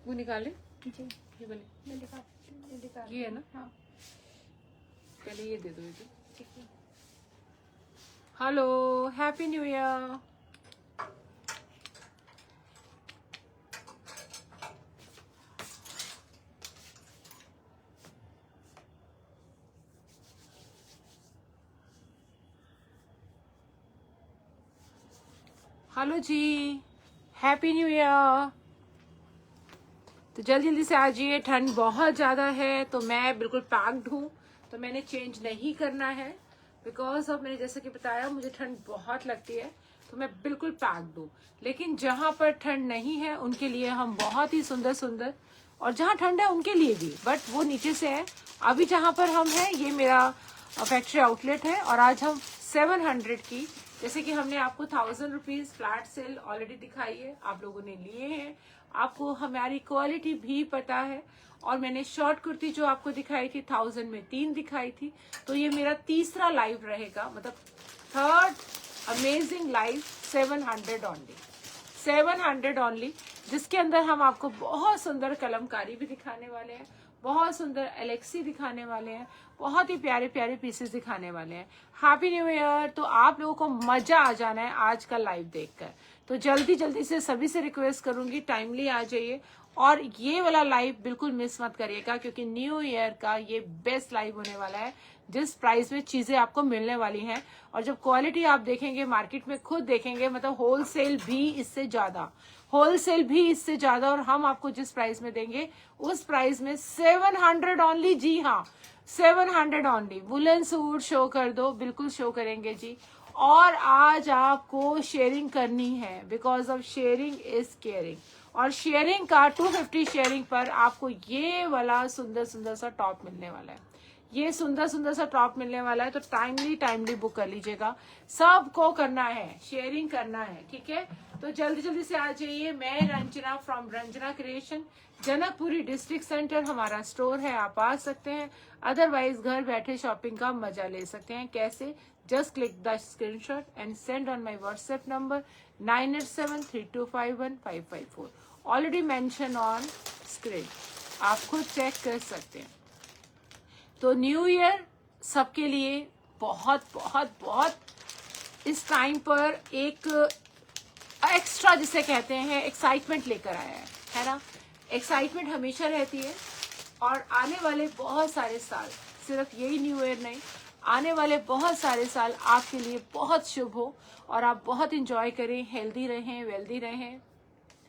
वो निकाले जी ये वाले, मैं दिखा ये है ना? हाँ पहले ये दे दो ये। ठीक है। Hello, happy new year. Hello जी, हैप्पी न्यू ईयर। तो जल्दी से आ जाइए, ठंड बहुत ज़्यादा है तो मैं बिल्कुल पैक्ड हूँ, तो मैंने चेंज नहीं करना है बिकॉज ऑफ मैंने जैसे कि बताया मुझे ठंड बहुत लगती है, तो मैं बिल्कुल पैक्ड हूँ। लेकिन जहाँ पर ठंड नहीं है उनके लिए हम बहुत ही सुंदर सुंदर, और जहाँ ठंड है उनके लिए भी, बट वो नीचे से है। अभी जहाँ पर हम हैं ये मेरा फैक्ट्री आउटलेट है, और आज हम 700 की, जैसे कि हमने आपको 1000 रुपीज फ्लैट सेल ऑलरेडी दिखाई है, आप लोगों ने लिए हैं, आपको हमारी क्वालिटी भी पता है। और मैंने शॉर्ट कुर्ती जो आपको दिखाई थी 1000 में 3 दिखाई थी, तो ये मेरा तीसरा लाइव रहेगा, मतलब third amazing live 700 only, 700 only, जिसके अंदर हम आपको बहुत सुंदर कलमकारी भी दिखाने वाले हैं, बहुत सुंदर एलेक्सी दिखाने वाले हैं, बहुत ही प्यारे प्यारे पीसेस दिखाने वाले हैं। Happy new year. तो आप लोगों को मजा आ जाना है आज का लाइव देखकर, तो जल्दी जल्दी से सभी से रिक्वेस्ट करूंगी टाइमली आ जाइए, और ये वाला लाइव बिल्कुल मिस मत करिएगा, क्योंकि न्यू ईयर का ये बेस्ट लाइव होने वाला है, जिस प्राइस में चीजें आपको मिलने वाली हैं, और जब क्वालिटी आप देखेंगे मार्केट में खुद देखेंगे, मतलब होलसेल भी इससे ज्यादा, होलसेल भी इससे ज्यादा, और हम आपको जिस प्राइस में देंगे उस प्राइस में 700 ओनली। जी हाँ, 700 ओनली। वुलन सूट शो कर दो, बिल्कुल शो करेंगे जी। और आज आपको शेयरिंग करनी है, because of sharing is caring, और शेयरिंग का 250 शेयरिंग पर आपको ये वाला सुंदर सुंदर सा टॉप मिलने वाला है, ये सुंदर सुंदर सा टॉप मिलने वाला है। तो टाइमली बुक कर लीजिएगा, सबको करना है, शेयरिंग करना है, ठीक है? तो जल्दी जल्दी से आ जाइए। मैं Ranjana from Ranjana creation, Janakpuri district centre हमारा स्टोर है, आप आ सकते हैं। अदरवाइज घर बैठे शॉपिंग का मजा ले सकते हैं। कैसे? Just click the screenshot and send on my WhatsApp number 9873251554, already mention on screen, आप खुद चेक कर सकते हैं। तो न्यू ईयर सबके लिए बहुत बहुत बहुत इस टाइम पर एक एक्स्ट्रा जिसे कहते हैं एक्साइटमेंट लेकर आया है ना? एक्साइटमेंट हमेशा रहती है, और आने वाले बहुत सारे साल, सिर्फ यही न्यू ईयर नहीं, आने वाले बहुत सारे साल आपके लिए बहुत शुभ हो, और आप बहुत इंजॉय करें, हेल्दी रहें, वेल्दी रहें,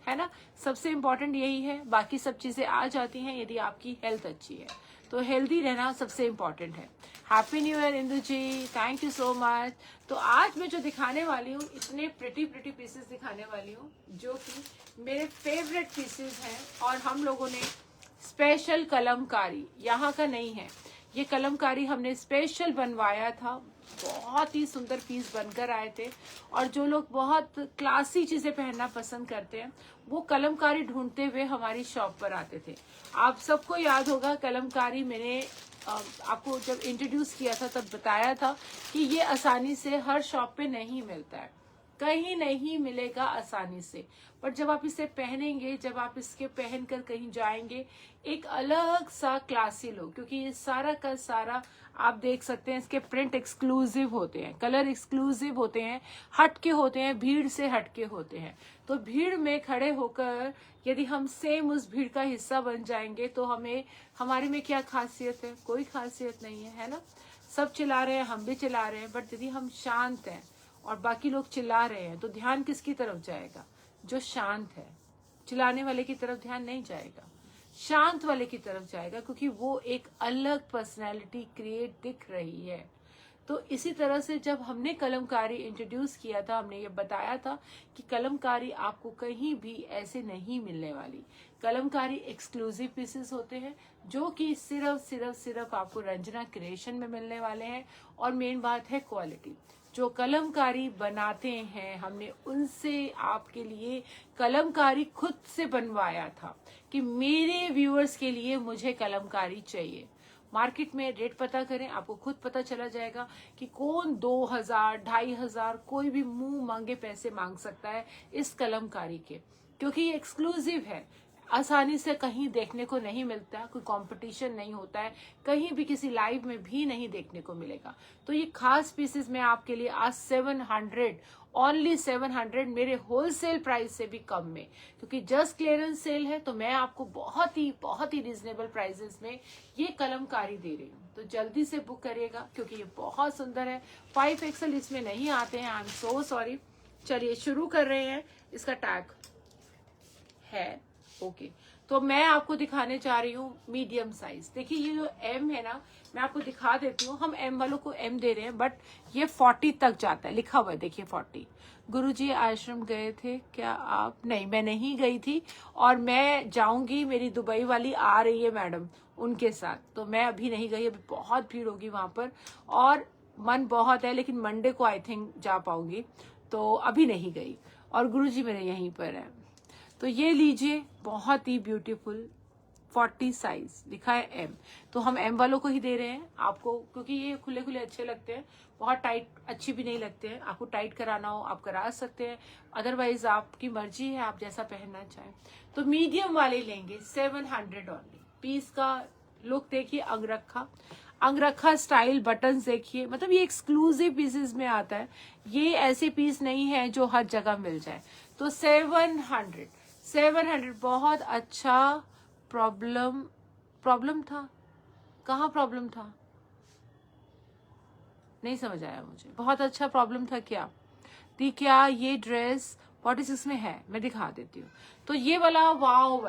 है ना? सबसे इम्पोर्टेंट यही है, बाकी सब चीजें आ जाती हैं यदि आपकी हेल्थ अच्छी है, तो हेल्दी रहना सबसे इम्पोर्टेंट है। Happy new year Indu ji, thank you so much. तो आज मैं जो दिखाने वाली हूँ, इतने प्रिटी पीसेस दिखाने वाली हूँ जो कि मेरे फेवरेट पीसेस हैं, और हम लोगों ने स्पेशल कलमकारी, यहाँ का नहीं है, ये कलमकारी हमने स्पेशल बनवाया था, बहुत ही सुंदर पीस बनकर आए थे। और जो लोग बहुत क्लासी चीजें पहनना पसंद करते हैं वो कलमकारी ढूंढते हुए हमारी शॉप पर आते थे। आप सबको याद होगा कलमकारी, मैंने आपको जब इंट्रोड्यूस किया था तब बताया था कि ये आसानी से हर शॉप पे नहीं मिलता है, कहीं नहीं मिलेगा आसानी से, पर जब आप इसे पहनेंगे, जब आप इसके पहनकर कहीं जाएंगे, एक अलग सा क्लासी लुक, क्योंकि ये सारा का सारा आप देख सकते हैं, इसके प्रिंट एक्सक्लूसिव होते हैं, कलर एक्सक्लूसिव होते हैं, हटके होते हैं, भीड़ से हटके होते हैं। तो भीड़ में खड़े होकर यदि हम सेम उस भीड़ का हिस्सा बन जाएंगे तो हमारे में क्या खासियत है? कोई खासियत नहीं है, है ना? सब चिल्ला रहे हैं, हम भी चिल्ला रहे हैं, बट यदि हम शांत हैं और बाकी लोग चिल्ला रहे हैं तो ध्यान किसकी तरफ जाएगा? जो शांत है। चिल्लाने वाले की तरफ ध्यान नहीं जाएगा, शांत वाले की तरफ जाएगा, क्योंकि वो एक अलग पर्सनैलिटी क्रिएट दिख रही है। तो इसी तरह से जब हमने कलमकारी इंट्रोड्यूस किया था, हमने ये बताया था कि कलमकारी आपको कहीं भी ऐसे नहीं मिलने वाली, कलमकारी एक्सक्लूसिव पीसेस होते हैं जो कि सिर्फ आपको रंजना क्रिएशन में मिलने वाले हैं। और मेन बात है क्वालिटी, जो कलमकारी बनाते हैं हमने उनसे आपके लिए कलमकारी खुद से बनवाया था कि मेरे व्यूअर्स के लिए मुझे कलमकारी चाहिए। मार्केट में रेट पता करें, आपको खुद पता चला जाएगा कि कौन 2000 2500 कोई भी मुंह मांगे पैसे मांग सकता है इस कलमकारी के, क्योंकि ये एक्सक्लूसिव है। आसानी से कहीं देखने को नहीं मिलता, कोई कंपटीशन नहीं होता है, कहीं भी किसी लाइव में भी नहीं देखने को मिलेगा। तो ये खास पीसेस मैं आपके लिए आज 700 ओनली 700 मेरे होलसेल प्राइस से भी कम में, क्योंकि जस्ट क्लियरेंस सेल है तो मैं आपको बहुत ही रिजनेबल प्राइसेस में ये कलमकारी दे रही हूँ। तो जल्दी से बुक करिएगा क्योंकि ये बहुत सुंदर है। 5XL इसमें नहीं आते हैं, आई एम सो सॉरी। चलिए शुरू कर रहे हैं। इसका टैग है ओके। तो मैं आपको दिखाने जा रही हूँ मीडियम साइज। देखिए ये जो एम है ना, मैं आपको दिखा देती हूँ। हम एम वालों को एम दे रहे हैं, बट ये 40 तक जाता है, लिखा हुआ है देखिए 40। गुरुजी आश्रम गए थे क्या आप? नहीं, मैं नहीं गई थी और मैं जाऊंगी। मेरी दुबई वाली आ रही है मैडम, उनके साथ, तो मैं अभी नहीं गई। अभी बहुत भीड़ होगी वहां पर और मन बहुत है, लेकिन मंडे को आई थिंक जा पाऊंगी, तो अभी नहीं गई। और गुरुजी मेरे यहीं पर है। तो ये लीजिए, बहुत ही ब्यूटीफुल 40 साइज लिखा है एम। तो हम एम वालों को ही दे रहे हैं आपको, क्योंकि ये खुले खुले अच्छे लगते हैं, बहुत टाइट अच्छी भी नहीं लगते हैं। आपको टाइट कराना हो आप करा सकते हैं, अदरवाइज आपकी मर्जी है, आप जैसा पहनना चाहें। तो मीडियम वाले लेंगे 700 ओनली। पीस का लुक देखिए, अंगरखा स्टाइल बटन्स देखिए, मतलब ये एक्सक्लूसिव पीसेस में आता है। ये ऐसे पीस नहीं है जो हर जगह मिल जाए। तो 700 बहुत अच्छा। प्रॉब्लम था, कहाँ प्रॉब्लम था, नहीं समझ आया मुझे। बहुत अच्छा प्रॉब्लम था क्या? दी क्या ये ड्रेस 46 में है? मैं दिखा देती हूँ। तो ये वाला वाओ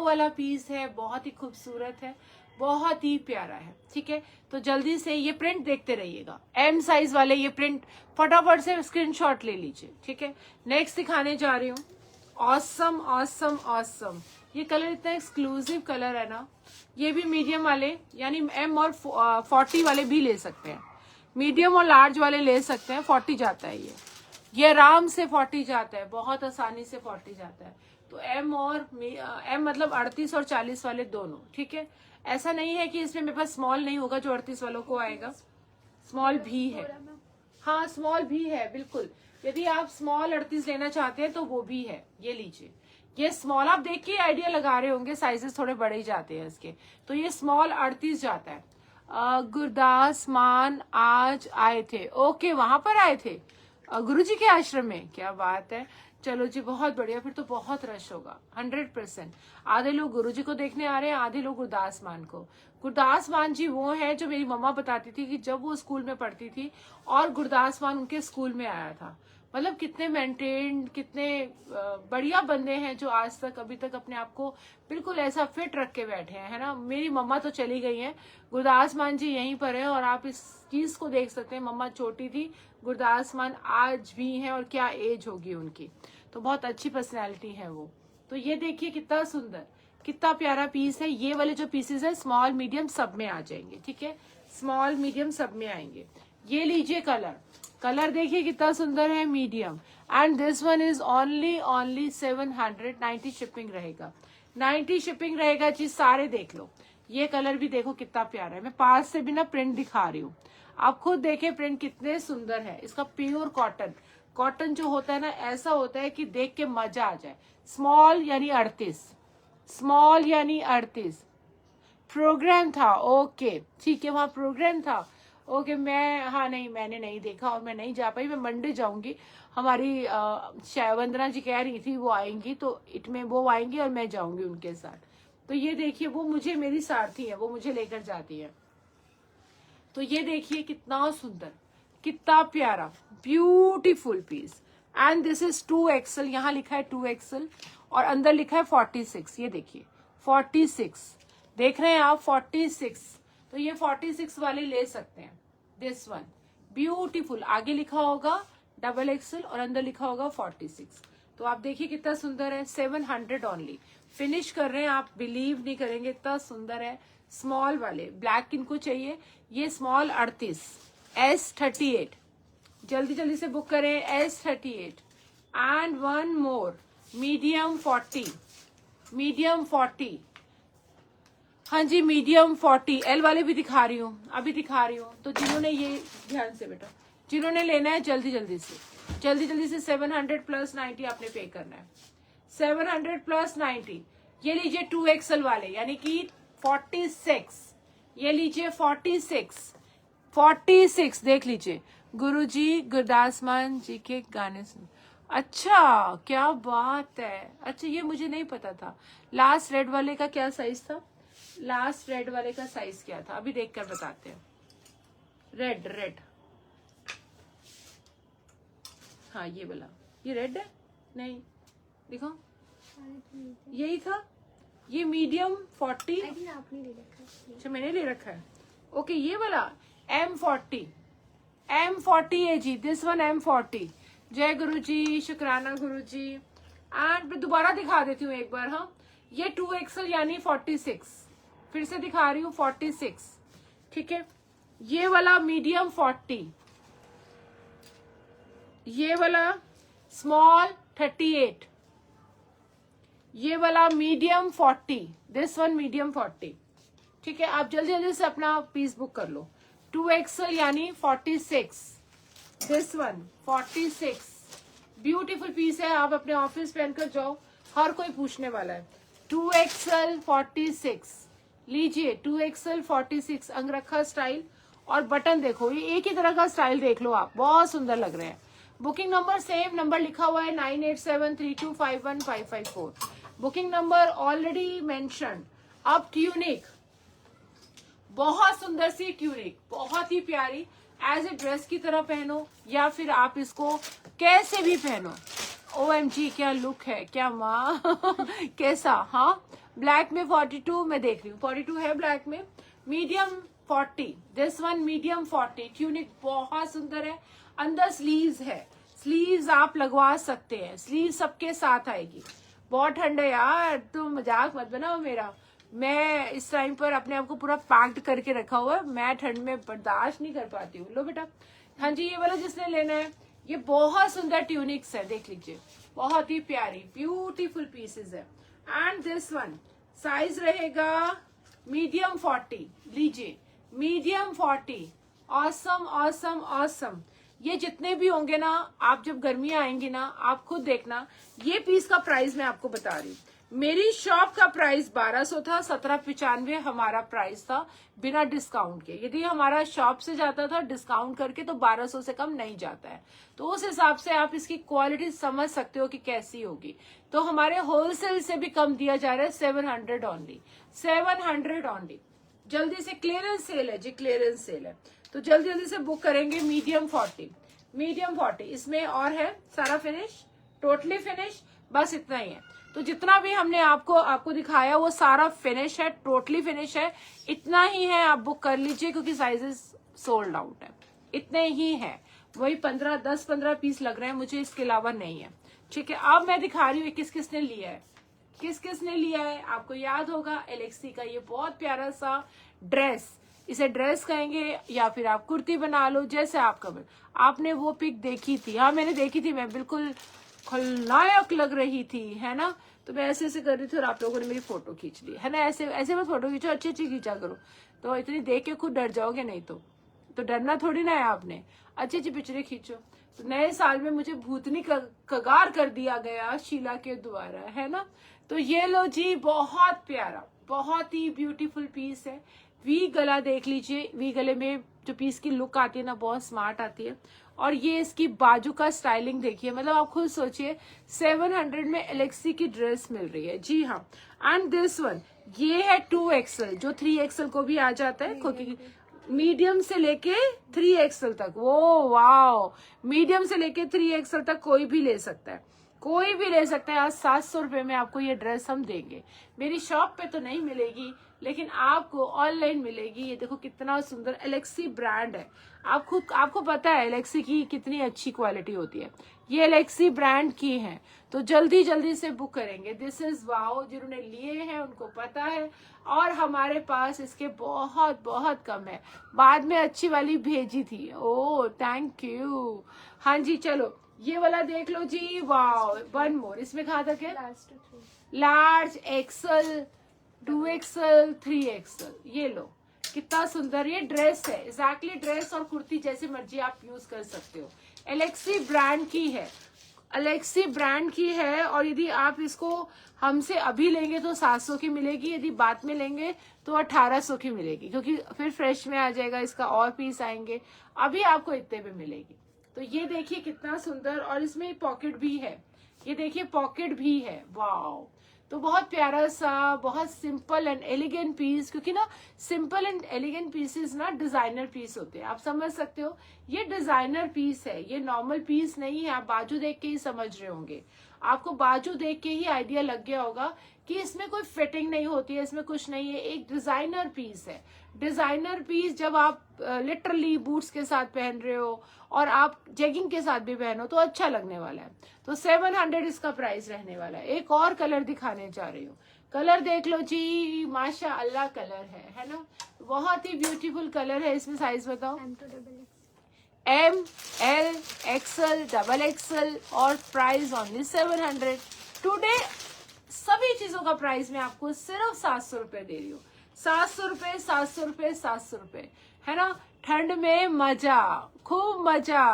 वाला पीस है, बहुत ही खूबसूरत है, बहुत ही प्यारा है। ठीक है, तो जल्दी से ये प्रिंट देखते रहिएगा। एम साइज वाले ये प्रिंट फटाफट से स्क्रीनशॉट ले लीजिए। ठीक है, नेक्स्ट दिखाने जा रही हूँ। ऑसम ऑसम ऑसम, ये कलर इतना एक्सक्लूसिव कलर है ना। ये भी मीडियम वाले यानी एम और 40 वाले भी ले सकते हैं, मीडियम और लार्ज वाले ले सकते हैं। 40 जाता है ये आराम से 40 जाता है, बहुत आसानी से 40 जाता है। तो एम मतलब 38 और 40 वाले दोनों। ठीक है, ऐसा नहीं है कि इसमें मेरे पास स्मॉल नहीं होगा जो 38 वालों को आएगा, स्मॉल भी है। हाँ स्मॉल भी है बिल्कुल। यदि आप स्मॉल 38 लेना चाहते हैं तो वो भी है, ये लीजिए। ये स्मॉल आप देख के आइडिया लगा रहे होंगे, साइजेस थोड़े बड़े ही जाते हैं इसके। तो ये स्मॉल 38 जाता है। गुरदास मान आज आए थे? ओके, वहां पर आए थे गुरुजी के आश्रम में, क्या बात है। चलो जी, बहुत बढ़िया, फिर तो बहुत रश होगा 100%। आधे लोग गुरुजी को देखने आ रहे हैं, आधे लोग गुरदास मान को। गुरदास मान जी वो है जो मेरी मम्मा बताती थी कि जब वो स्कूल में पढ़ती थी और गुरदास मान उनके स्कूल में आया था। मतलब कितने मेंटेन्ड, कितने बढ़िया बंदे हैं जो आज तक अभी तक अपने आप को बिल्कुल ऐसा फिट रख के बैठे हैं, है ना। मेरी मम्मा तो चली गई हैं, गुरदास मान जी यहीं पर है और आप इस चीज को देख सकते हैं। मम्मा छोटी थी, गुरदास मान आज भी हैं और क्या एज होगी उनकी। तो बहुत अच्छी पर्सनैलिटी है वो। तो ये देखिए कितना सुंदर, कितना प्यारा पीस है। ये वाले जो पीसेस है स्मॉल मीडियम सब में आ जाएंगे। ठीक है, स्मॉल मीडियम सब में आएंगे। ये लीजिए, कलर देखिए कितना सुंदर है, medium. And this one is only 700। 90 shipping रहेगा, 90 शिपिंग रहेगा जी। सारे देख लो, ये कलर भी देखो कितना प्यारा है। मैं पास से भी ना प्रिंट दिखा रही हूँ, आप खुद देखिए प्रिंट कितने सुंदर है। इसका प्योर कॉटन जो होता है ना, ऐसा होता है कि देख के मजा आ जाए। स्मॉल यानी 38 प्रोग्राम था। ओके ठीक है, वहाँ प्रोग्राम था। ओके मैंने नहीं देखा और मैं नहीं जा पाई। मैं मंडे जाऊंगी, हमारी वंदना जी कह रही थी वो आएंगी, तो वो आएंगी और मैं जाऊंगी उनके साथ। तो ये देखिए, वो मेरी सारथी है, वो मुझे लेकर जाती है। तो ये देखिए कितना सुंदर, कितना प्यारा, beautiful piece. And this is 2XL, यहाँ लिखा है 2XL और अंदर लिखा है 46। ये देखिए 46, देख रहे हैं आप 46। तो ये 46 वाले ले सकते हैं। दिस वन ब्यूटीफुल, आगे लिखा होगा XXL और अंदर लिखा होगा 46। तो आप देखिए कितना सुंदर है। 700 ओनली। फिनिश कर रहे हैं, आप बिलीव नहीं करेंगे इतना सुंदर है। स्मॉल वाले ब्लैक किनको चाहिए? ये स्मॉल 38, S38, जल्दी से बुक करें। S38 and one more medium 40। हाँ जी, मीडियम 40। L वाले भी दिखा रही हूँ, अभी दिखा रही हूँ। तो जिन्होंने ये, ध्यान से बेटा, जिन्होंने लेना है जल्दी से 700 + 90 आपने पे करना है। 700 + 90 ये लीजिए 2XL वाले यानी कि 46, ये लीजिए 46 देख लीजिए। गुरुजी गुरदास मान जी के गाने सुन। अच्छा क्या बात है। अच्छा ये मुझे नहीं पता था। लास्ट रेड वाले का क्या साइज था? लास्ट रेड वाले का साइज क्या था? अभी देखकर बताते हैं। रेड हाँ ये वाला, ये रेड है नहीं, दिखो यही था। ये मीडियम 40। आपने ले रखा है। अच्छा मैंने ले रखा है। ओके ये वाला M40 है जी, दिस वन M40। जय गुरु जी, शुक्राना गुरु जी। एंड मैं दोबारा दिखा देती हूँ एक बार। हाँ ये 2XL यानी 46, फिर से दिखा रही हूँ 46, ठीक है। ये वाला मीडियम 40, ये वाला स्मॉल 38, ये वाला मीडियम 40, दिस वन मीडियम 40, ठीक है। आप जल्दी जल्दी से अपना पीस बुक कर लो। 2XL यानी 46, दिस वन 46, ब्यूटीफुल पीस है। आप अपने ऑफिस पहनकर जाओ, हर कोई पूछने वाला है। 2XL 46 लीजिए, 2XL 46 अंगरखा स्टाइल। और बटन देखो, ये एक ही तरह का स्टाइल देख लो आप, बहुत सुंदर लग रहे हैं। बुकिंग नंबर सेम नंबर लिखा हुआ है 9873251554। Booking number already mention. अब ट्यूनिक, बहुत सुंदर सी ट्यूनिक, बहुत ही प्यारी, एज ए ड्रेस की तरह पहनो या फिर आप इसको कैसे भी पहनो। OMG क्या लुक है, क्या माँ कैसा। हाँ ब्लैक में 42 मैं देख रही हूँ, 42 है ब्लैक में। Medium 40, this one medium 40। Tunic बहुत सुंदर है। अंदर स्लीव्स है, स्लीव्स आप लगवा सकते हैं, स्लीव सबके साथ आएगी। बहुत ठंड है यार, तुम मजाक मत बनाओ मेरा। मैं इस टाइम पर अपने आप को पूरा पैक्ड करके रखा हुआ है, मैं ठंड में बर्दाश्त नहीं कर पाती हूँ। लो बेटा, हाँ जी ये वाला जिसने लेना है, ये बहुत सुंदर ट्यूनिक्स है, देख लीजिए, बहुत ही प्यारी ब्यूटीफुल पीसेस है। एंड दिस वन साइज रहेगा मीडियम 40, लीजिए मीडियम 40। Awesome awesome awesome. ये जितने भी होंगे ना, आप जब गर्मियां आएंगी ना, आप खुद देखना। ये पीस का प्राइस मैं आपको बता रही हूँ, मेरी शॉप का प्राइस 1200 था, 1795 हमारा प्राइस था बिना डिस्काउंट के। यदि हमारा शॉप से जाता था डिस्काउंट करके तो 1200 से कम नहीं जाता है। तो उस हिसाब से आप इसकी क्वालिटी समझ सकते हो कि कैसी होगी। तो हमारे होलसेल से भी कम दिया जा रहा है, 700 ओनली, 700 ओनली। जल्दी से क्लियरेंस सेल है जी, क्लियरेंस सेल है, तो जल्दी जल्दी से बुक करेंगे। मीडियम 40, मीडियम 40 इसमें और है सारा फिनिश, टोटली फिनिश, बस इतना ही है। तो जितना भी हमने आपको दिखाया वो सारा फिनिश है, टोटली फिनिश है, इतना ही है। आप बुक कर लीजिए क्योंकि साइजेस सोल्ड आउट है, इतने ही है। वही 10-15 पीस लग रहे हैं मुझे, इसके अलावा नहीं है, ठीक है। अब मैं दिखा रही हूँ किस किसने लिया है, किस किसने लिया है। आपको याद होगा एलेक्सी का ये बहुत प्यारा सा ड्रेस, इसे ड्रेस कहेंगे या फिर आप कुर्ती बना लो, जैसे आपका मन। आपने वो पिक देखी थी? हाँ मैंने देखी थी, मैं बिल्कुल खलनायक लग रही थी, है ना। तो मैं ऐसे ऐसे कर रही थी और आप लोगों ने मेरी फोटो खींच ली, है ना। ऐसे ऐसे में फोटो खींचो, अच्छी अच्छी खींचा करो, तो इतनी देख के खुद डर जाओगे, नहीं तो डरना थोड़ी ना है आपने, अच्छी अच्छी पिक्चरें खींचो। तो नए साल में मुझे भूतनी कगार कर दिया गया शीला के द्वारा, है ना। तो ये लो जी, बहुत प्यारा, बहुत ही ब्यूटीफुल पीस है। वी गला देख लीजिए, वी गले में जो पीस की लुक आती है ना, बहुत स्मार्ट आती है। और ये इसकी बाजू का स्टाइलिंग देखिए, मतलब आप खुद सोचिए 700 में एलेक्सी की ड्रेस मिल रही है, जी हाँ। एंड दिस वन ये है 2XL, जो 3XL को भी आ जाता है, क्योंकि मीडियम से लेके 3XL तक, वो वाओ, मीडियम से लेके 3XL तक कोई भी ले सकता है, कोई भी ले सकता है। आज 700 रुपए में आपको ये ड्रेस हम देंगे। मेरी शॉप पे तो नहीं मिलेगी, लेकिन आपको ऑनलाइन मिलेगी। ये देखो कितना सुंदर एलेक्सी ब्रांड है, आपको पता है एलेक्सी की कितनी अच्छी क्वालिटी होती है। ये एलेक्सी ब्रांड की है, तो जल्दी जल्दी से बुक करेंगे। दिस इज वाओ, जिन्होंने लिए हैं उनको पता है, और हमारे पास इसके बहुत बहुत कम है। बाद में अच्छी वाली भेजी थी, ओह थैंक यू। हाँ जी चलो ये वाला देख लो जी, वाओ, वन मोर, इसमें कहा तक है? Large, XL, 2XL, 3XL। ये लो कितना सुंदर ये ड्रेस है, एग्जैक्टली ड्रेस और कुर्ती जैसे मर्जी आप यूज कर सकते हो। एलेक्सी ब्रांड की है, अलेक्सी ब्रांड की है, और यदि आप इसको हमसे अभी लेंगे तो 700 की मिलेगी, यदि बाद में लेंगे तो 1800 की मिलेगी, क्योंकि फिर फ्रेश में आ जाएगा, इसका और पीस आएंगे। अभी आपको इतने में मिलेगी। तो ये देखिए कितना सुंदर, और इसमें पॉकेट भी है, ये देखिए पॉकेट भी है, वाओ। तो बहुत प्यारा सा, बहुत सिंपल एंड एलिगेंट पीस, क्योंकि ना सिंपल एंड एलिगेंट पीसेस ना डिजाइनर पीस होते हैं, आप समझ सकते हो। ये डिजाइनर पीस है, ये नॉर्मल पीस नहीं है। आप बाजू देख के ही समझ रहे होंगे, आपको बाजू देख के ही आइडिया लग गया होगा कि इसमें कोई फिटिंग नहीं होती है, इसमें कुछ नहीं है, एक डिजाइनर पीस है। डिजाइनर पीस जब आप लिटरली बूट्स के साथ पहन रहे हो और आप जेगिंग के साथ भी पहनो तो अच्छा लगने वाला है। तो 700 इसका प्राइस रहने वाला है। एक और कलर दिखाने जा रही हूँ, कलर देख लो जी, माशा अल्लाह कलर है ना, बहुत ही ब्यूटीफुल कलर है। इसमें साइज बताओ, M, L, XL, XXL, और प्राइस ओनली 700। टुडे सभी चीजों का प्राइस मैं आपको सिर्फ 700 रुपए दे रही हूँ। 700 रुपए, 700 रुपए, 700 रुपए, है ना। ठंड में मजा, खूब मजा,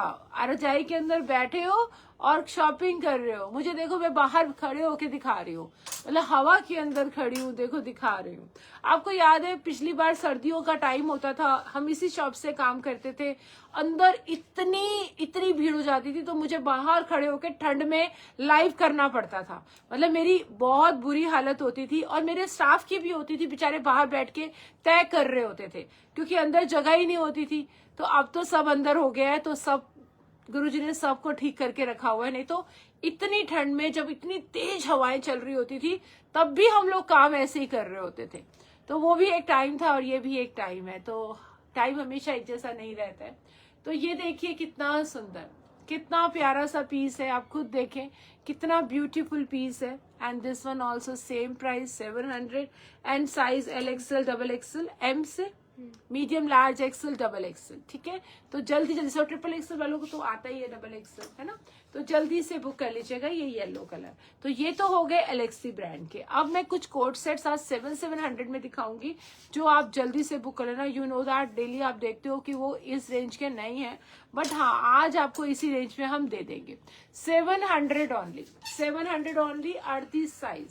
रजाई के अंदर बैठे हो और शॉपिंग कर रहे हो। मुझे देखो, मैं बाहर खड़े होके दिखा रही हूँ, मतलब हवा के अंदर खड़ी हूँ, देखो दिखा रही हूँ। आपको याद है पिछली बार सर्दियों का टाइम होता था, हम इसी शॉप से काम करते थे, अंदर इतनी भीड़ हो जाती थी, तो मुझे बाहर खड़े होके ठंड में लाइव करना पड़ता था। मतलब मेरी बहुत बुरी हालत होती थी, और मेरे स्टाफ की भी होती थी, बेचारे बाहर बैठ के तय कर रहे होते थे, क्योंकि अंदर जगह ही नहीं होती थी। तो अब तो सब अंदर हो गया है, तो सब गुरुजी ने सबको ठीक करके रखा हुआ है। नहीं तो इतनी ठंड में जब इतनी तेज हवाएं चल रही होती थी, तब भी हम लोग काम ऐसे ही कर रहे होते थे। तो वो भी एक टाइम था और ये भी एक टाइम है, तो टाइम हमेशा एक जैसा नहीं रहता है। तो ये देखिए कितना सुंदर, कितना प्यारा सा पीस है, आप खुद देखें कितना ब्यूटीफुल पीस है। And this one also same price 700, and size LXL, XXL, M से मीडियम, लार्ज, XL, XXL, ठीक है। तो जल्दी से, ट्रिपल XL वालों को तो आता ही है XXL, है ना। तो जल्दी से बुक कर लीजिएगा। ये येलो कलर, तो ये तो हो गए एलेक्सी ब्रांड के। अब मैं कुछ कोट सेट्स आज 700 में दिखाऊंगी, जो आप जल्दी से बुक कर लेना। यू नो दैट डेली आप देखते हो कि वो इस रेंज के नहीं है, बट हाँ आज आपको इसी रेंज में हम दे देंगे। 700 ओनली, 700 ओनली। 38 साइज,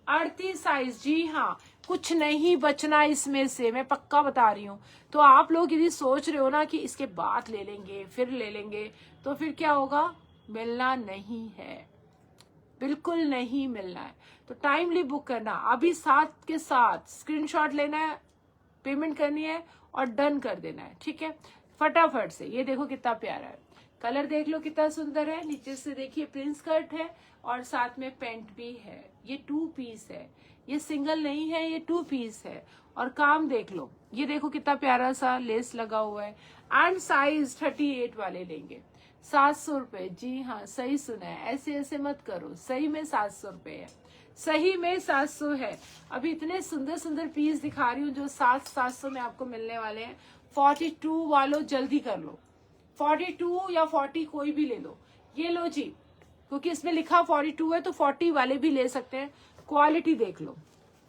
38 साइज, जी हाँ, कुछ नहीं बचना इसमें से, मैं पक्का बता रही हूँ। तो आप लोग यदि सोच रहे हो ना कि इसके बाद ले लेंगे, फिर ले लेंगे, तो फिर क्या होगा, मिलना नहीं है, बिल्कुल नहीं मिलना है। तो टाइमली बुक करना, अभी साथ के साथ स्क्रीनशॉट लेना है, पेमेंट करनी है और डन कर देना है, ठीक है, फटाफट से। ये देखो कितना प्यारा है, कलर देख लो कितना सुंदर है। नीचे से देखिए प्रिंस कट है और साथ में पेंट भी है। ये 2 पीस है, ये सिंगल नहीं है, ये 2 पीस है। और काम देख लो, ये देखो कितना प्यारा सा लेस लगा हुआ है। एंड साइज 38 वाले लेंगे 700 रुपए। जी हाँ, सही सुना है, ऐसे ऐसे मत करो, सही में 700 रुपए है, सही में 700 है। अभी इतने सुंदर सुंदर पीस दिखा रही हूँ जो 700 में आपको मिलने वाले हैं। 42 वालों जल्दी कर लो, 42 या 40 कोई भी ले लो। ये लो जी, क्योंकि इसमें लिखा 42 है, तो 40 वाले भी ले सकते हैं। क्वालिटी देख लो,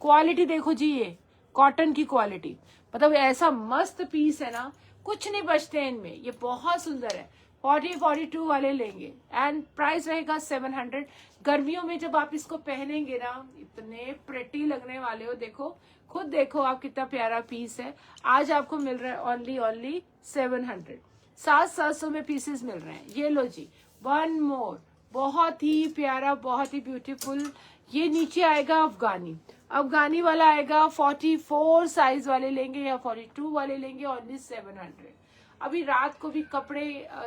क्वालिटी देखो जी, ये कॉटन की क्वालिटी, मतलब ऐसा मस्त पीस है ना, कुछ नहीं बचते हैं इनमें, ये बहुत सुंदर है। 42 वाले लेंगे एंड प्राइस रहेगा 700। गर्मियों में जब आप इसको पहनेंगे ना, इतने प्रेटी लगने वाले हो। देखो, खुद देखो आप कितना प्यारा पीस है। आज आपको मिल रहा है ओनली 700, 700 में पीसेस मिल रहे हैं। ये लो जी, वन मोर, बहुत ही प्यारा, बहुत ही ब्यूटीफुल। ये नीचे आएगा अफगानी, अफगानी वाला आएगा। 44 साइज वाले लेंगे या 42 वाले लेंगे, ओनली 700। अभी रात को भी कपड़े,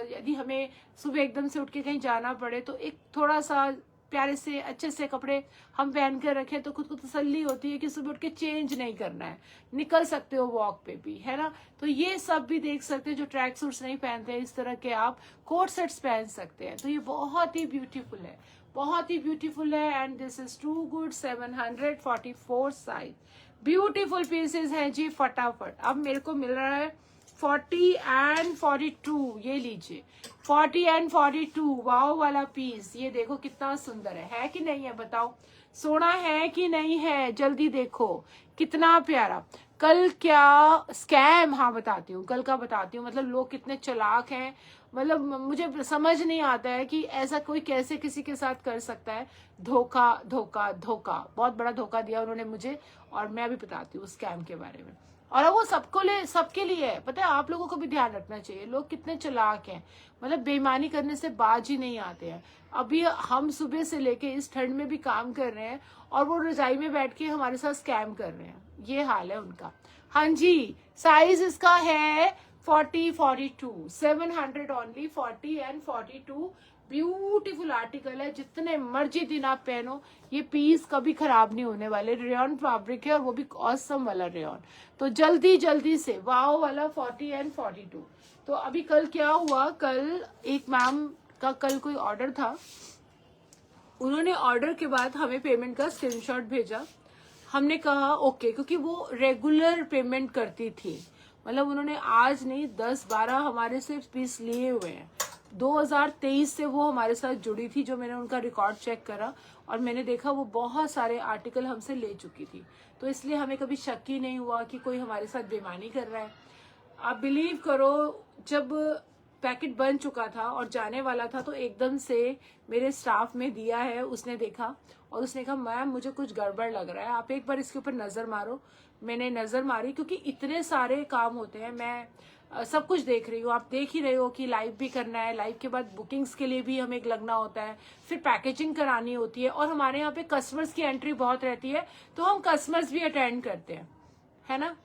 यदि हमें सुबह एकदम से उठ के कहीं जाना पड़े, तो एक थोड़ा सा प्यारे से अच्छे से कपड़े हम पहन कर रखें, तो खुद को तसल्ली होती है कि सुबह उठ के चेंज नहीं करना है, निकल सकते हो वॉक पे भी, है ना। तो ये सब भी देख सकते हैं, जो ट्रैक सूट्स नहीं पहनते हैं, इस तरह के आप कोट सेट्स पहन सकते हैं। तो ये बहुत ही ब्यूटीफुल है, बहुत ही ब्यूटीफुल है। And this is too good. 744 size, beautiful pieces हैं जी। फटाफट अब मेरे को मिल रहा है 40 एंड 42, ये लीजिए 40 एंड 42, वाओ वाला पीस। ये देखो कितना सुंदर है कि नहीं है, बताओ सोना है कि नहीं है, जल्दी देखो कितना प्यारा। कल क्या स्कैम, हाँ बताती हूँ, कल का बताती हूँ। मतलब लोग कितने चालाक हैं, मतलब मुझे समझ नहीं आता है कि ऐसा कोई कैसे किसी के साथ कर सकता है। धोखा धोखा धोखा, बहुत बड़ा धोखा दिया उन्होंने मुझे, और मैं अभी बताती हूँ स्कैम के बारे में। और वो सबके लिए है, पता है, आप लोगों को भी ध्यान रखना चाहिए। लोग कितने चालाक हैं, मतलब बेईमानी करने से बाज ही नहीं आते हैं। अभी हम सुबह से लेके इस ठंड में भी काम कर रहे हैं, और वो रजाई में बैठ के हमारे साथ स्कैम कर रहे हैं। ये हाल है उनका। हाँ जी, साइज इसका है 40 42, 700 ओनली, 40 एंड 42। ब्यूटीफुल आर्टिकल है, जितने मर्जी दिन आप पहनो, ये पीस कभी खराब नहीं होने वाले। रेयन फैब्रिक है, और वो भी ऑसम वाला रेयन। तो जल्दी जल्दी से वाओ वाला 40 एंड 42। तो अभी कल क्या हुआ, कल एक मैम का कल कोई ऑर्डर था, उन्होंने ऑर्डर के बाद हमें पेमेंट का स्क्रीनशॉट भेजा। हमने कहा ओके, क्योंकि वो रेगुलर पेमेंट करती थी, मतलब उन्होंने आज नहीं 10-12 हमारे से पीस लिए हुए हैं। 2023 से वो हमारे साथ जुड़ी थी, जो मैंने उनका रिकॉर्ड चेक करा और मैंने देखा वो बहुत सारे आर्टिकल हमसे ले चुकी थी। तो इसलिए हमें कभी शक ही नहीं हुआ कि कोई हमारे साथ बेईमानी कर रहा है। आप बिलीव करो, जब पैकेट बन चुका था और जाने वाला था, तो एकदम से मेरे स्टाफ में दिया है, उसने देखा और उसने कहा मैम मुझे कुछ गड़बड़ लग रहा है, आप एक बार इसके ऊपर नजर मारो। मैंने नजर मारी, क्योंकि इतने सारे काम होते हैं, मैं सब कुछ देख रही हूँ। आप देख ही रहे हो कि लाइव भी करना है, लाइव के बाद बुकिंग्स के लिए भी हमें लगना होता है, फिर पैकेजिंग करानी होती है, और हमारे यहाँ पे कस्टमर्स की एंट्री बहुत रहती है, तो हम कस्टमर्स भी अटेंड करते हैं, है ना।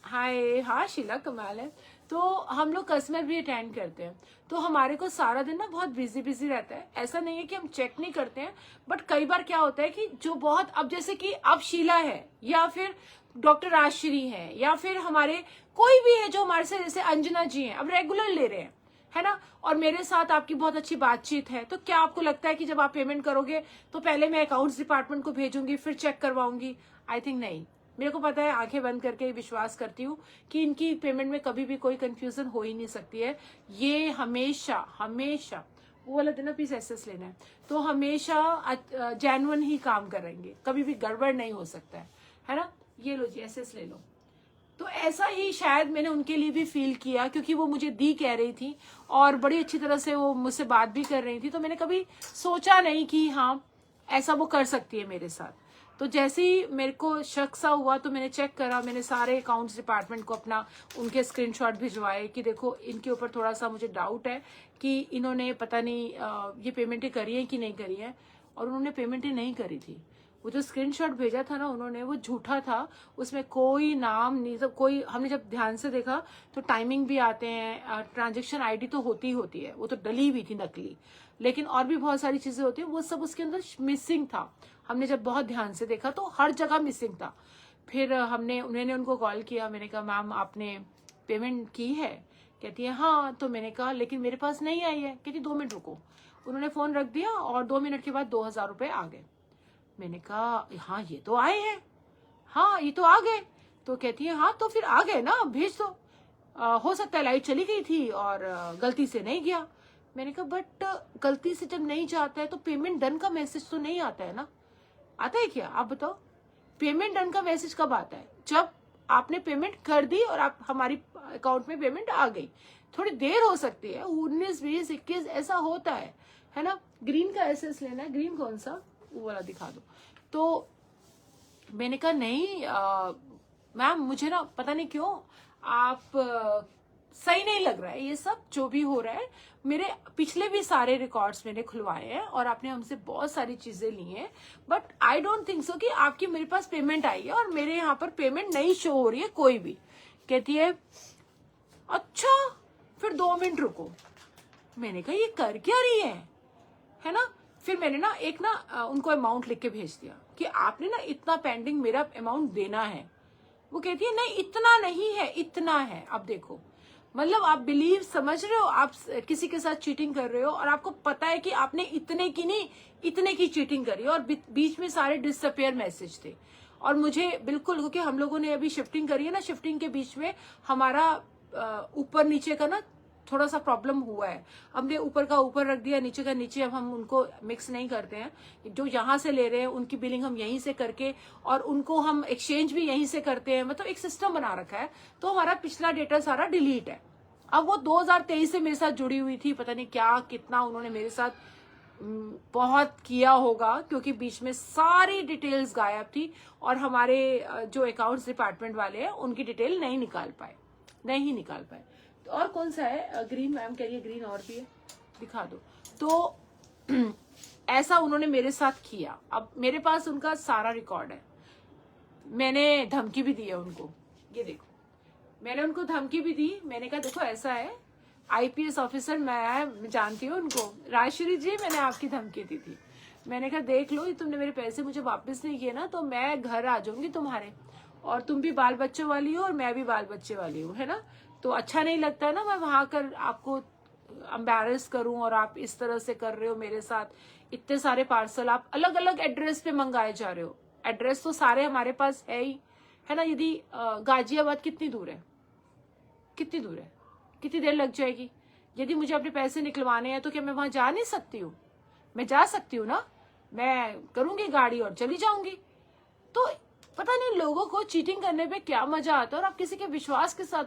हाय, हाँ शीला, कमाल है। तो हम लोग कस्टमर भी अटेंड करते हैं, तो हमारे को सारा दिन ना बहुत बिजी बिजी रहता है। ऐसा नहीं है कि हम चेक नहीं करते हैं, बट कई बार क्या होता है कि जो बहुत, अब जैसे कि अब शीला है, या फिर डॉक्टर राजश्री है, या फिर हमारे कोई भी है जो हमारे से, जैसे अंजना जी हैं, अब रेगुलर ले रहे हैं, है ना, और मेरे साथ आपकी बहुत अच्छी बातचीत है, तो क्या आपको लगता है कि जब आप पेमेंट करोगे तो पहले मैं अकाउंट्स डिपार्टमेंट को भेजूंगी फिर चेक करवाऊंगी? आई थिंक नहीं। मेरे को पता है, आंखें बंद करके विश्वास करती हूँ कि इनकी पेमेंट में कभी भी कोई कंफ्यूजन हो ही नहीं सकती है। ये हमेशा हमेशा, वो वाला दिन पीस एसएस लेना है, तो हमेशा जेन्युइन ही काम करेंगे, कभी भी गड़बड़ नहीं हो सकता है ना। ये लो जी, एसएस ले लो। तो ऐसा ही शायद मैंने उनके लिए भी फील किया, क्योंकि वो मुझे दी कह रही थी और बड़ी अच्छी तरह से वो मुझसे बात भी कर रही थी, तो मैंने कभी सोचा नहीं कि हाँ ऐसा वो कर सकती है मेरे साथ। तो जैसे ही मेरे को शक सा हुआ, तो मैंने चेक करा, मैंने सारे अकाउंट्स डिपार्टमेंट को अपना उनके स्क्रीनशॉट भिजवाए कि देखो इनके ऊपर थोड़ा सा मुझे डाउट है कि इन्होंने पता नहीं ये पेमेंटें करी है कि नहीं करी है, और उन्होंने पेमेंटें नहीं करी थी। वो जो स्क्रीनशॉट भेजा था ना उन्होंने, वो झूठा था, उसमें कोई नाम नहीं, सब कोई, हमने जब ध्यान से देखा तो टाइमिंग भी आते हैं, ट्रांजेक्शन आईडी तो होती ही होती है, वो तो डली हुई थी नकली, लेकिन और भी बहुत सारी चीजें होती है, वो सब उसके अंदर मिसिंग था। हमने जब बहुत ध्यान से देखा तो हर जगह मिसिंग था। फिर मैंने उनको कॉल किया, मैंने कहा मैम आपने पेमेंट की है? कहती है हाँ। तो मैंने कहा लेकिन मेरे पास नहीं आई है। कहती 2 मिनट रुको। उन्होंने फोन रख दिया और 2 मिनट के बाद 2000 रुपए आ गए। मैंने कहा हाँ ये तो आए हैं, हाँ ये तो आ गए। तो कहती है हाँ तो फिर आ गए ना, भेज दो। हो सकता है लाइट चली गई थी और गलती से नहीं गया। मैंने कहा बट गलती से जब नहीं जाता है तो पेमेंट डन का मैसेज तो नहीं आता है ना? आता है क्या, आप बताओ? पेमेंट डन का मैसेज कब आता है? जब आपने पेमेंट कर दी और आप हमारी अकाउंट में पेमेंट आ गई। थोड़ी देर हो सकती है, 19 20 21 ऐसा होता है ना। ग्रीन का एसएस लेना है, ग्रीन कौन सा, वो वाला दिखा दो। तो मैंने कहा नहीं मैम मुझे ना पता नहीं क्यों आप सही नहीं लग रहा है, ये सब जो भी हो रहा है। मेरे पिछले भी सारे रिकॉर्ड्स मैंने खुलवाए हैं और आपने हमसे बहुत सारी चीजें ली हैं, but I don't think so कि आपकी मेरे पास पेमेंट आई है, और मेरे यहाँ पर पेमेंट नहीं शो हो रही है कोई भी। कहती है अच्छा फिर 2 मिनट रुको। मैंने कहा ये कर क्या रही है ना। फिर मैंने ना एक ना उनको अमाउंट लिख के भेज दिया कि आपने ना इतना पेंडिंग मेरा अमाउंट देना है। वो कहती है नहीं इतना नहीं है, इतना है। अब देखो, मतलब आप बिलीव, समझ रहे हो, आप किसी के साथ चीटिंग कर रहे हो और आपको पता है कि आपने इतने की नहीं इतने की चीटिंग करी, और बीच में सारे डिसअपियर मैसेज थे। और मुझे बिल्कुल, क्योंकि हम लोगों ने अभी शिफ्टिंग करी है ना, शिफ्टिंग के बीच में हमारा ऊपर नीचे का ना थोड़ा सा प्रॉब्लम हुआ है, हमने ऊपर का ऊपर रख दिया, नीचे का नीचे, अब हम उनको मिक्स नहीं करते हैं। जो यहाँ से ले रहे हैं उनकी बिलिंग हम यहीं से करके और उनको हम एक्सचेंज भी यहीं से करते हैं, मतलब एक सिस्टम बना रखा है। तो हमारा पिछला डेटा सारा डिलीट है। अब वो 2023 से मेरे साथ जुड़ी हुई थी, पता नहीं क्या कितना उन्होंने मेरे साथ बहुत किया होगा, क्योंकि बीच में सारी डिटेल्स गायब थी और हमारे जो अकाउंट्स डिपार्टमेंट वाले हैं उनकी डिटेल नहीं निकाल पाए। तो और कौन सा है? ग्रीन, मैम कह रही है ग्रीन और भी है, दिखा दो। तो ऐसा उन्होंने मेरे साथ किया। अब मेरे पास उनका सारा रिकॉर्ड है, मैंने धमकी भी दी है उनको, ये देखो, मैंने उनको धमकी भी दी। मैंने कहा देखो ऐसा है, आईपीएस ऑफिसर मैं जानती हूँ उनको, राजश्री जी मैंने आपकी धमकी दी थी। मैंने कहा देख लो, ये तुमने मेरे पैसे मुझे वापस नहीं किए ना तो मैं घर आ जाऊंगी तुम्हारे, और तुम भी बाल बच्चों वाली हो और मैं भी बाल बच्चे वाली हूँ, है ना। तो अच्छा नहीं लगता है ना मैं वहां कर आपको एम्बैरेस करूं और आप इस तरह से कर रहे हो मेरे साथ। इतने सारे पार्सल आप अलग अलग एड्रेस पे मंगाए जा रहे हो, एड्रेस तो सारे हमारे पास है ही, है ना। यदि गाजियाबाद कितनी दूर है, कितनी देर लग जाएगी? यदि मुझे अपने पैसे निकलवाने हैं तो क्या मैं वहां जा नहीं सकती हूँ? मैं जा सकती हूँ ना, मैं करूंगी गाड़ी और चली जाऊंगी। तो पता नहीं लोगों को चीटिंग करने पे क्या मजा आता है, और आप किसी के विश्वास के साथ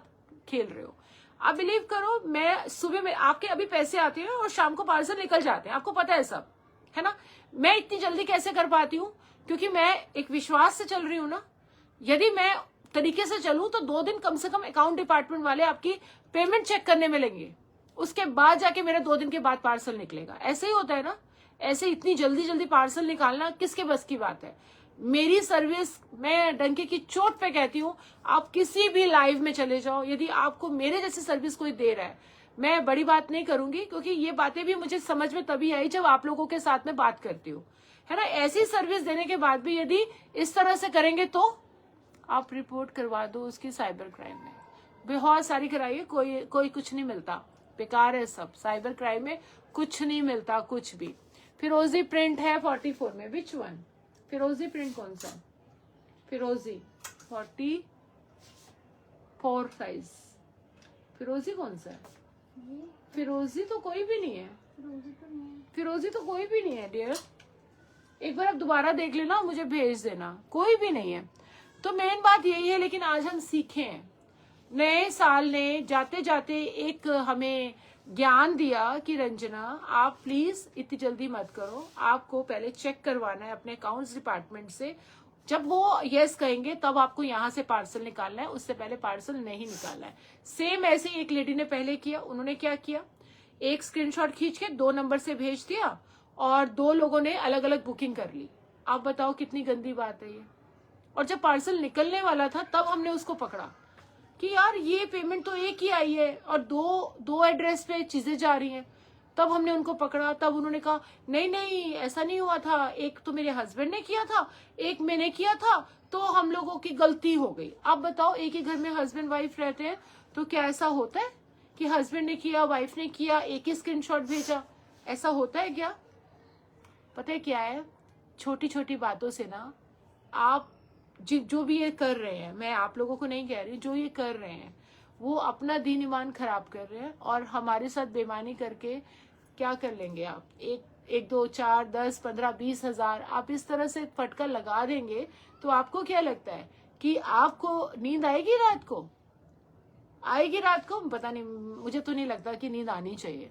खेल रहे हो। आप बिलीव करो, मैं सुबह में आपके अभी पैसे आते हैं और शाम को पार्सल निकल जाते हैं, आपको पता है सब, है ना। मैं इतनी जल्दी कैसे कर पाती हूँ? क्योंकि मैं एक विश्वास से चल रही हूँ ना। यदि मैं तरीके से चलूं तो 2 दिन कम से कम अकाउंट डिपार्टमेंट वाले आपकी पेमेंट चेक करने में लेंगे, उसके बाद जाके मेरा 2 दिन के बाद पार्सल निकलेगा। ऐसे ही होता है ना। ऐसे इतनी जल्दी पार्सल निकालना किसके बस की बात है? मेरी सर्विस, मैं डंके की चोट पे कहती हूँ, आप किसी भी लाइव में चले जाओ, यदि आपको मेरे जैसी सर्विस कोई दे रहा है, मैं बड़ी बात नहीं करूंगी, क्योंकि ये बातें भी मुझे समझ में तभी आई जब आप लोगों के साथ में बात करती हूँ, है ना। ऐसी सर्विस देने के बाद भी यदि इस तरह से करेंगे तो आप रिपोर्ट करवा दो उसकी साइबर क्राइम में। बहुत सारी कराइए, कोई कुछ नहीं मिलता, बेकार है सब। साइबर क्राइम में कुछ नहीं मिलता, कुछ भी। फिरोजी प्रिंट है 44 में, विच वन? फिरोजी प्रिंट कौन सा? फिरोजी 44 साइज, फिरोजी कौन सा है? फिरोजी तो कोई भी नहीं है, फिरोजी तो कोई भी नहीं है डियर। एक बार आप दोबारा देख लेना, मुझे भेज देना, कोई भी नहीं है। तो मेन बात यही है। लेकिन आज हम सीखें, नए साल ने जाते जाते एक हमें ज्ञान दिया कि रंजना आप प्लीज इतनी जल्दी मत करो, आपको पहले चेक करवाना है अपने अकाउंट्स डिपार्टमेंट से। जब वो यस कहेंगे तब आपको यहाँ से पार्सल निकालना है, उससे पहले पार्सल नहीं निकालना है। सेम ऐसे एक लेडी ने पहले किया। उन्होंने क्या किया, एक स्क्रीनशॉट खींच के 2 नंबर से भेज दिया और 2 लोगों ने अलग अलग बुकिंग कर ली। आप बताओ कितनी गंदी बात है ये। और जब पार्सल निकलने वाला था तब हमने उसको पकड़ा कि यार ये पेमेंट तो एक ही आई है और दो एड्रेस पे चीजें जा रही हैं। तब हमने उनको पकड़ा, तब उन्होंने कहा नहीं ऐसा नहीं हुआ था, एक तो मेरे हस्बैंड ने किया था, एक मैंने किया था, तो हम लोगों की गलती हो गई। आप बताओ, एक ही घर में हस्बैंड वाइफ रहते हैं तो क्या ऐसा होता है कि हस्बैंड ने किया वाइफ ने किया एक ही स्क्रीनशॉट भेजा? ऐसा होता है क्या? पता है क्या है, छोटी छोटी बातों से ना आप जो भी ये कर रहे हैं, मैं आप लोगों को नहीं कह रही, जो ये कर रहे हैं वो अपना दीन ईमान खराब कर रहे हैं। और हमारे साथ बेईमानी करके क्या कर लेंगे आप? एक 2 4 10 15 20 हजार आप इस तरह से फटका लगा देंगे तो आपको क्या लगता है कि आपको नींद आएगी रात को? पता नहीं, मुझे तो नहीं लगता कि नींद आनी चाहिए,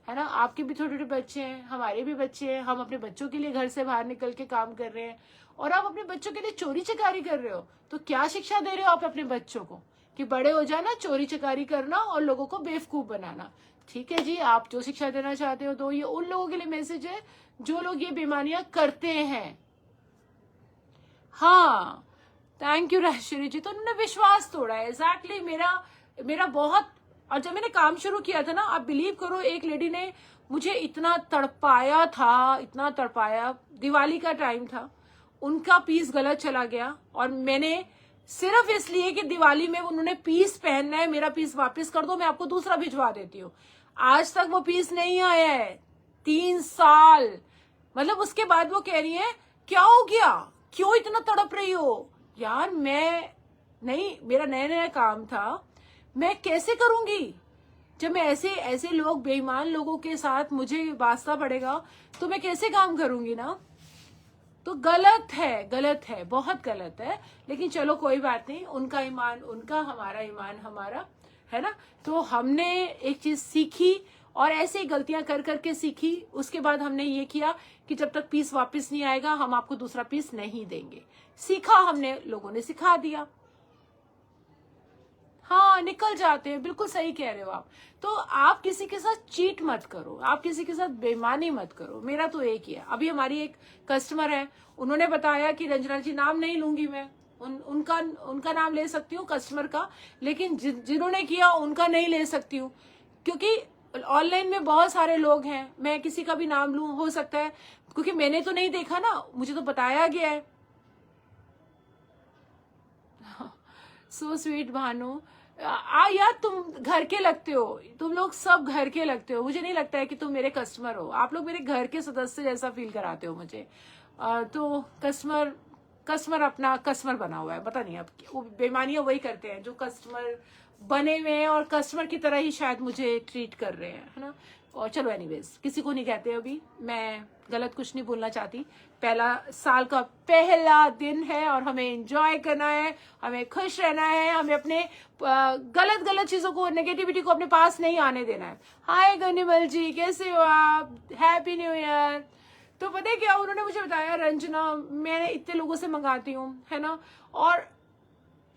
है ना। आपके भी छोटे छोटे बच्चे हैं, हमारे भी बच्चे हैं, हम अपने बच्चों के लिए घर से बाहर निकल के काम कर रहे हैं और आप अपने बच्चों के लिए चोरी चकारी कर रहे हो। तो क्या शिक्षा दे रहे हो आप अपने बच्चों को कि बड़े हो जाना, चोरी चकारी करना और लोगों को बेवकूफ बनाना? ठीक है जी, आप जो शिक्षा देना चाहते हो। तो ये उन लोगों के लिए मैसेज है जो लोग ये बेईमानियां करते हैं। हाँ, थैंक यू राजेश्वरी जी। तो उन्होंने विश्वास तोड़ा है। एग्जैक्टली मेरा बहुत। और जब मैंने काम शुरू किया था ना, आप बिलीव करो, एक लेडी ने मुझे इतना तड़पाया था, दिवाली का टाइम था, उनका पीस गलत चला गया और मैंने सिर्फ इसलिए कि दिवाली में उन्होंने पीस पहनना है, मेरा पीस वापस कर दो, मैं आपको दूसरा भिजवा देती हूँ। आज तक वो पीस नहीं आया है, 3 साल। मतलब उसके बाद वो कह रही है क्या हो गया, क्यों इतना तड़प रही हो? यार मेरा नया नया काम था, मैं कैसे करूंगी? जब मैं ऐसे ऐसे लोग, बेईमान लोगों के साथ मुझे वास्ता पड़ेगा तो मैं कैसे काम करूंगी ना। तो गलत है, बहुत गलत है। लेकिन चलो कोई बात नहीं, उनका ईमान उनका, हमारा ईमान हमारा, है ना। तो हमने एक चीज सीखी और ऐसे ही गलतियां कर करके सीखी। उसके बाद हमने ये किया कि जब तक पीस वापस नहीं आएगा हम आपको दूसरा पीस नहीं देंगे। सीखा हमने, लोगों ने सिखा दिया। हाँ, निकल जाते हैं, बिल्कुल सही कह रहे हो आप। तो आप किसी के साथ चीट मत करो, आप किसी के साथ बेईमानी मत करो। मेरा तो एक ही है। अभी हमारी एक कस्टमर है, उन्होंने बताया कि रंजना जी, नाम नहीं लूंगी मैं, उनका नाम ले सकती हूँ कस्टमर का, लेकिन जिन्होंने किया उनका नहीं ले सकती हूँ, क्योंकि ऑनलाइन में बहुत सारे लोग हैं। मैं किसी का भी नाम लूं, हो सकता है, क्योंकि मैंने तो नहीं देखा ना, मुझे तो बताया गया है। सो स्वीट भानु, यार तुम घर के लगते हो, तुम लोग सब घर के लगते हो। मुझे नहीं लगता है कि तुम मेरे कस्टमर हो, आप लोग मेरे घर के सदस्य जैसा फील कराते हो मुझे। तो कस्टमर अपना कस्टमर बना हुआ है, पता नहीं अब वो बेईमानियां वही करते हैं जो कस्टमर बने हुए हैं और कस्टमर की तरह ही शायद मुझे ट्रीट कर रहे हैं, है ना। और चलो एनीवेज, किसी को नहीं कहते, अभी मैं गलत कुछ नहीं बोलना चाहती। साल का पहला दिन है और हमें एंजॉय करना है, हमें खुश रहना है, हमें अपने गलत चीजों को, नेगेटिविटी को अपने पास नहीं आने देना है। हाय गनिमल जी, कैसे हो आप? Happy new year. तो पता है क्या उन्होंने मुझे बताया, रंजना मैं इतने लोगों से मंगाती हूँ, है ना, और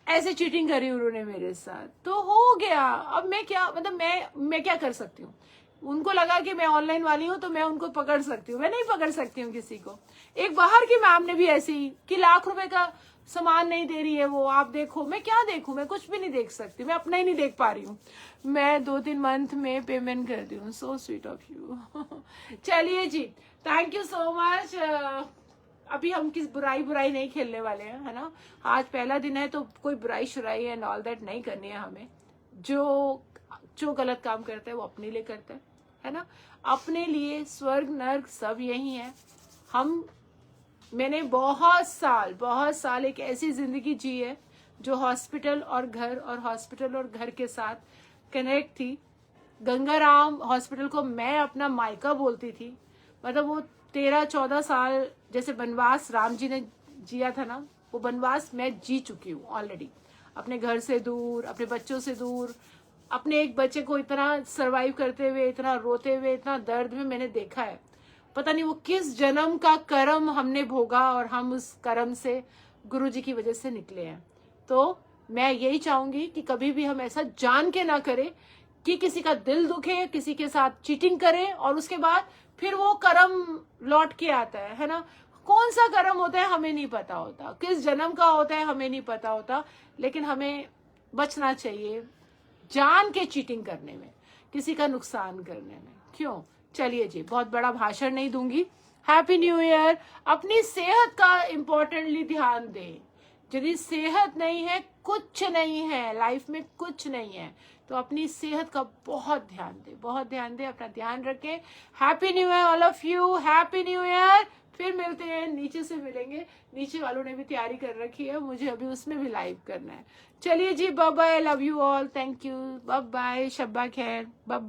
ऐसे चीटिंग करी उन्होंने मेरे साथ, तो हो गया। अब मैं क्या, मतलब मैं क्या कर सकती हूँ। उनको लगा कि मैं ऑनलाइन वाली हूँ तो मैं उनको पकड़ सकती हूँ, मैं नहीं पकड़ सकती हूँ किसी को। एक बाहर की मैम ने भी ऐसे ही कि लाख रुपए का सामान नहीं दे रही है वो, आप देखो। मैं क्या देखूं, मैं कुछ भी नहीं देख सकती, मैं अपना ही नहीं देख पा रही हूँ। मैं 2-3 मंथ में पेमेंट करती हूँ। So sweet of you. चलिए जी, थैंक यू सो मच। अभी हम किस बुराई नहीं खेलने वाले हैं, है ना। आज पहला दिन है तो कोई बुराई शुराई एंड ऑल दैट नहीं करनी है हमें। जो गलत काम करता है वो अपने लिए करता है ना। अपने लिए स्वर्ग नर्क सब यही है। मैंने बहुत साल एक ऐसी जिंदगी जी है जो हॉस्पिटल और घर के साथ कनेक्ट थी। गंगाराम हॉस्पिटल को मैं अपना मायका बोलती थी। मतलब वो 13-14 साल जैसे वनवास राम जी ने जिया था ना, वो वनवास मैं जी चुकी हूँ ऑलरेडी। अपने घर से दूर, अपने बच्चों से दूर, अपने एक बच्चे को इतना सरवाइव करते हुए, इतना रोते हुए, इतना दर्द में मैंने देखा है। पता नहीं वो किस जन्म का कर्म हमने भोगा और हम उस कर्म से गुरुजी की वजह से निकले हैं। तो मैं यही चाहूंगी कि कभी भी हम ऐसा जान के ना करें कि किसी का दिल दुखे, किसी के साथ चीटिंग करें और उसके बाद फिर वो कर्म लौट के आता है ना। कौन सा कर्म होता है हमें नहीं पता होता, किस जन्म का होता है हमें नहीं पता होता, लेकिन हमें बचना चाहिए जान के चीटिंग करने में, किसी का नुकसान करने में। क्यों? चलिए जी, बहुत बड़ा भाषण नहीं दूंगी। Happy new year. अपनी सेहत का इम्पोर्टेंटली ध्यान दें। यदि सेहत नहीं है, कुछ नहीं है लाइफ में, कुछ नहीं है। तो अपनी सेहत का बहुत ध्यान दें, अपना ध्यान रखें। Happy new year all of you, happy new year. फिर मिलते हैं, नीचे से मिलेंगे। नीचे वालों ने भी तैयारी कर रखी है, मुझे अभी उसमें भी लाइव करना है। चलिए जी, bye bye, love you all, thank you, bye bye, शब्बा खैर, बाय बाय।